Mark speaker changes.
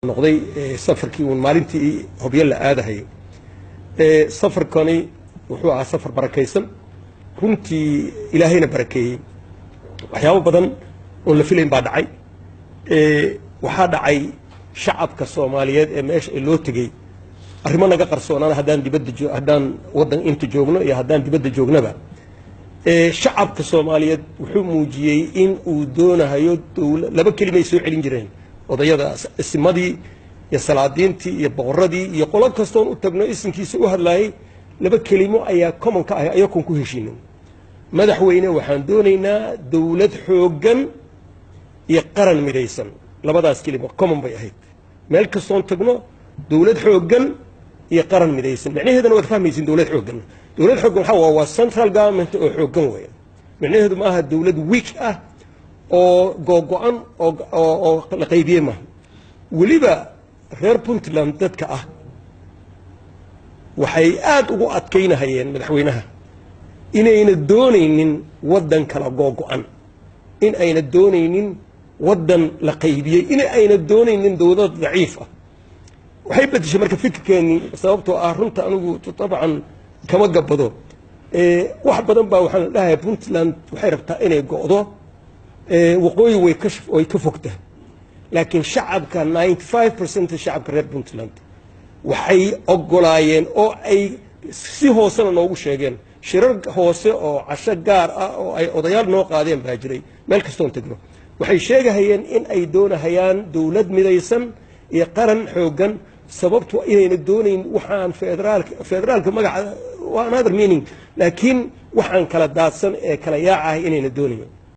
Speaker 1: noqday safarkii uu maalintii hobyo la aadahay safarkani wuxuu ahaa safar barakaysan runtii ilaahayna barakeeyay waxyaabo badan oo la filayn baa dhacay waxaa dhacay shacabka Soomaaliyeed ee meesha loo tagay arrimo naga qarsoonaan haddaan wadan inta joogno iyo haddaan dibadda joognaba shacabka Soomaaliyeed wuxuu muujiyay in uu doonayo dawlad laba kelimo ay soo celin jireen odayada ismadii iyo salaadiintii iyo boqoradii iyo qolad kasta oo u tagno isinkiisa u hadlayay laba kelimo ayaa common ka ah ayakon ku heshiino madaxweyne waxaan doonaynaa dawlad xoogan iyo qaran midaysan labadaas kelimo common bay ahayd meel kasta oo tagno dawlad xoogan iyo qaran midaysan macnaheeduna waad fahmaysiin dawlad xoogan waxa waa central government oo xoogan weeye macnaheedu ma aha dawlad weak ah oo go'an oo la qaybiyay ma waliba reer Puntland dadka ah waxay aad ugu adkeynayeen madaxweynaha inayna doonaynin wadan kala go'an in ayna doonaynin wadan la qaybiyay in ayna doonaynin dawlad daciif ah waxay bedeshay marka fikirkeeni sababtoo ah runta anigu taban kama gabado wax badan baa waxaan dhahay Puntland waxay rabtaa inay go'do waqooyi way ka fogtaa laakiin shacabka 95% shacabka reer Puntland waxay ogolaayeen oo ay si hoosana noogu sheegeen shirar hoose oo casho gaar ah oo ay odayaal noo qaadeen baa jiray meel kasta oo tagno waxay sheegahayeen in ay doonayaan dawlad midaysan iyo qaran xoogan sababtu inayna doonayn waxaan federaalka magaca waa another meaning laakiin waxaan kala daadsan ee kala yaacahay inayna doonayn